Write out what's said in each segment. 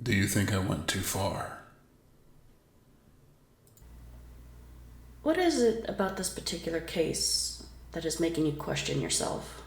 Do you think I went too far? What is it about this particular case that is making you question yourself?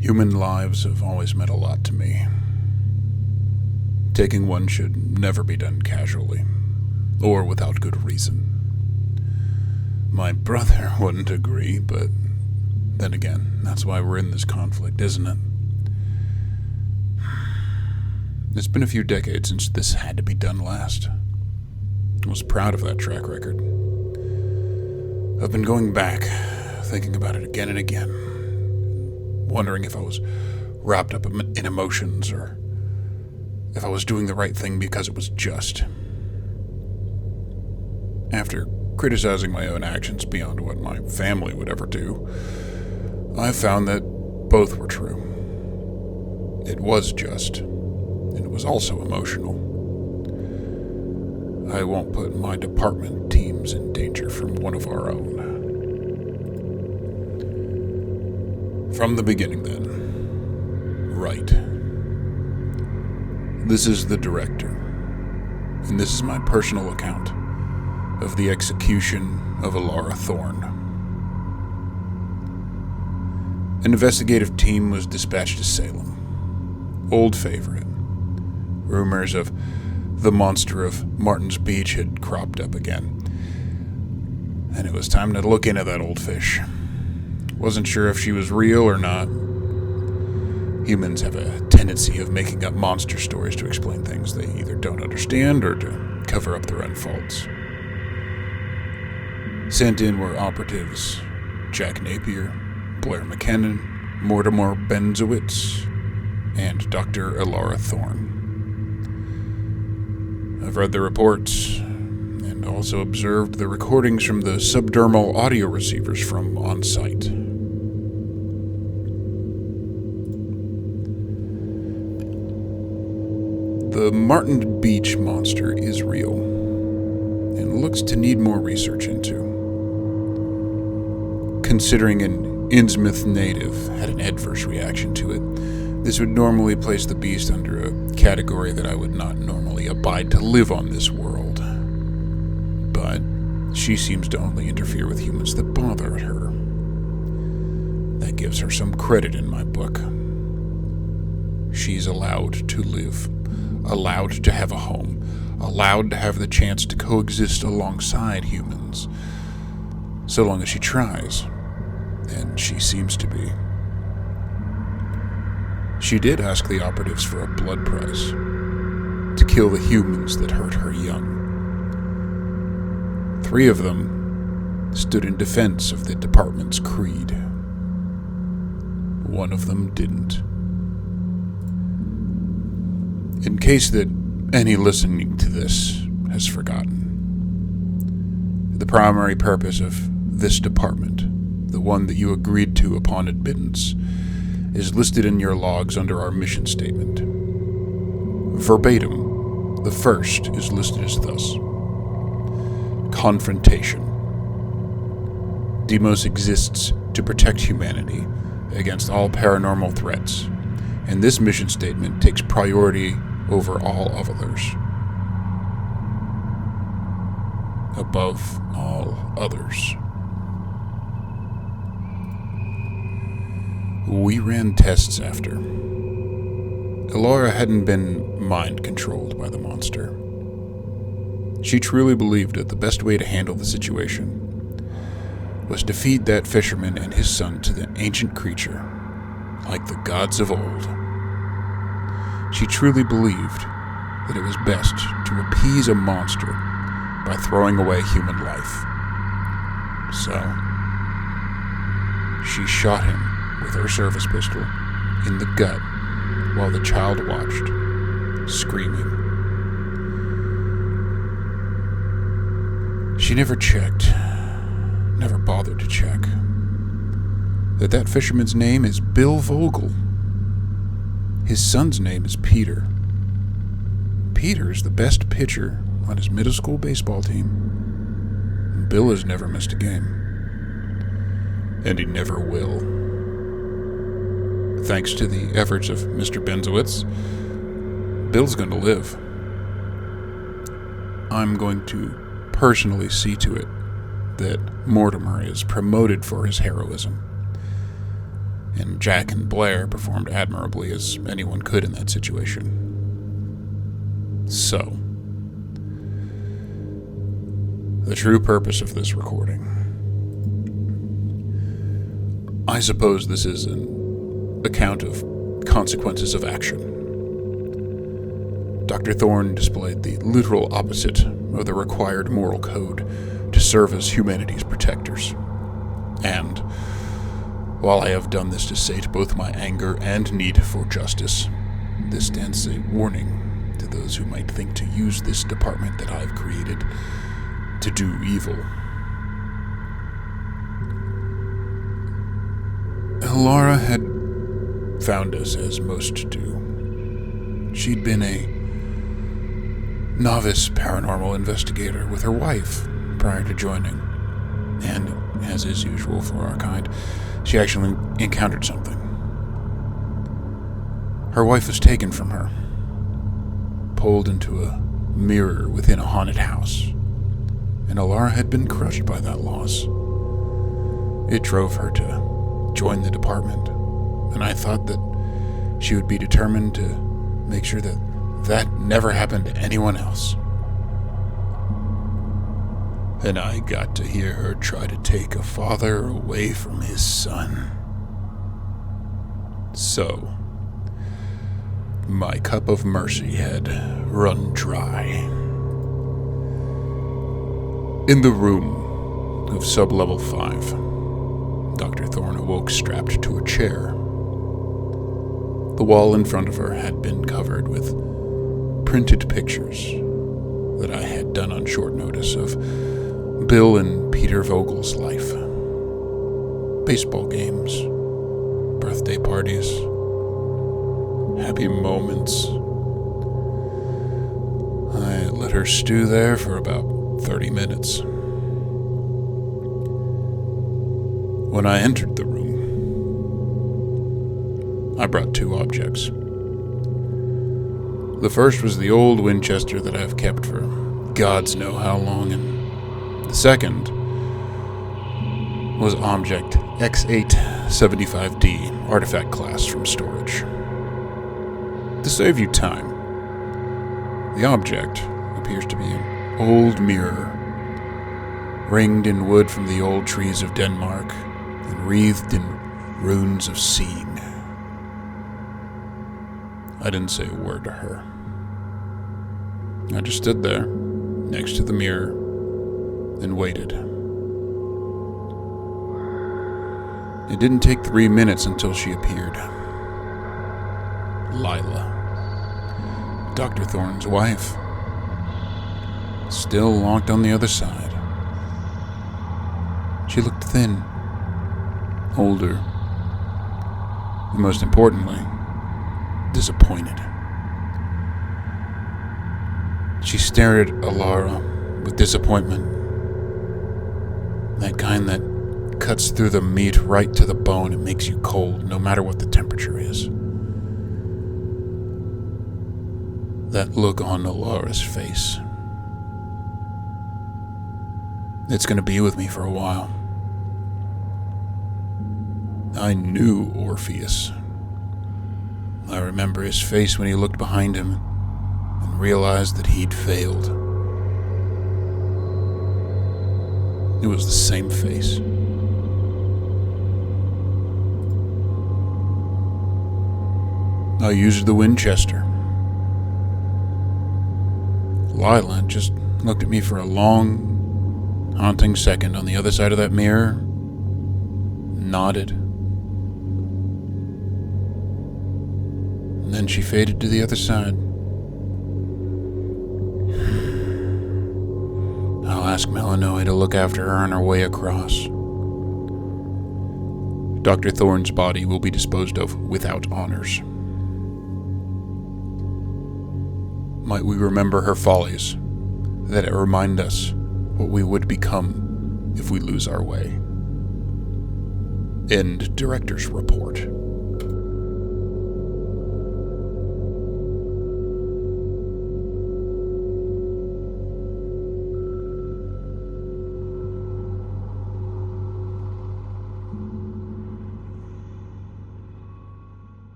Human lives have always meant a lot to me. Taking one should never be done casually, or without good reason. My brother wouldn't agree, but then again, that's why we're in this conflict, isn't it? It's been a few decades since this had to be done last. I was proud of that track record. I've been going back, thinking about it again and again, wondering if I was wrapped up in emotions or if I was doing the right thing because it was just. After criticizing my own actions beyond what my family would ever do, I found that both were true. It was just, and it was also emotional. I won't put my department teams in danger from one of our own. From the beginning, then. Right. This is the director, and this is my personal account of the execution of Alara Thorne. An investigative team was dispatched to Salem. Old favorite. Rumors of the monster of Martin's Beach had cropped up again, and it was time to look into that old fish. Wasn't sure if she was real or not. Humans have a tendency of making up monster stories to explain things they either don't understand or to cover up their own faults. Sent in were operatives Jack Napier, Blair McKinnon, Mortimer Benzowitz, and Dr. Alara Thorne. I've read the reports and also observed the recordings from the subdermal audio receivers from on-site. The Martin Beach monster is real and looks to need more research into. Considering an Innsmouth native had an adverse reaction to it, this would normally place the beast under a category that I would not normally abide to live on this world. But she seems to only interfere with humans that bother her. That gives her some credit in my book. She's allowed to live, allowed to have a home, allowed to have the chance to coexist alongside humans, so long as she tries, and she seems to be. She did ask the operatives for a blood price, to kill the humans that hurt her young. 3 of them stood in defense of the department's creed. 1 of them didn't. In case that any listening to this has forgotten, the primary purpose of this department, the one that you agreed to upon admittance, is listed in your logs under our mission statement. Verbatim, the first is listed as thus: confrontation. Deimos exists to protect humanity against all paranormal threats, and this mission statement takes priority over all others. Above all others. We ran tests after. Alara hadn't been mind-controlled by the monster. She truly believed that the best way to handle the situation was to feed that fisherman and his son to the ancient creature, like the gods of old. She truly believed that it was best to appease a monster by throwing away human life. So, she shot him with her service pistol in the gut while the child watched, screaming. She never checked, never bothered to check, that fisherman's name is Bill Vogel. His son's name is Peter. Peter is the best pitcher on his middle school baseball team. Bill has never missed a game. And he never will. Thanks to the efforts of Mr. Benzowitz, Bill's going to live. I'm going to personally see to it that Mortimer is promoted for his heroism. And Jack and Blair performed admirably as anyone could in that situation. So, the true purpose of this recording. I suppose this is an account of consequences of action. Dr. Thorne displayed the literal opposite of the required moral code to serve as humanity's protectors. And, while I have done this to sate both my anger and need for justice, this stands as a warning to those who might think to use this department that I've created to do evil. Laura had found us as most do. She'd been a novice paranormal investigator with her wife prior to joining, and, as is usual for our kind, she actually encountered something. Her wife was taken from her, pulled into a mirror within a haunted house, and Alara had been crushed by that loss. It drove her to join the department, and I thought that she would be determined to make sure that that never happened to anyone else. And I got to hear her try to take a father away from his son. So, my cup of mercy had run dry. In the room of Sub-Level 5, Dr. Thorne awoke strapped to a chair. The wall in front of her had been covered with printed pictures that I had done on short notice of Bill and Peter Vogel's life. Baseball games, birthday parties, happy moments. I let her stew there for about 30 minutes. When I entered the room, I brought two objects. The first was the old Winchester that I've kept for gods know how long, and the second was Object X875D, artifact class from storage. To save you time, the object appears to be an old mirror, ringed in wood from the old trees of Denmark, and wreathed in runes of seeing. I didn't say a word to her. I just stood there, next to the mirror, and waited. It didn't take 3 minutes until she appeared. Lila, Dr. Thorne's wife, still locked on the other side. She looked thin, older, and most importantly, disappointed. She stared at Alara with disappointment, that kind that cuts through the meat right to the bone and makes you cold no matter what the temperature is. That look on Alara's face. It's going to be with me for a while. I knew Orpheus. I remember his face when he looked behind him and realized that he'd failed. It was the same face. I used the Winchester. Lila just looked at me for a long, haunting second on the other side of that mirror, nodded, and then she faded to the other side. I'll ask Melanoe to look after her on her way across. Dr. Thorne's body will be disposed of without honors. might we remember her follies, that it remind us what we would become if we lose our way. End Director's Report.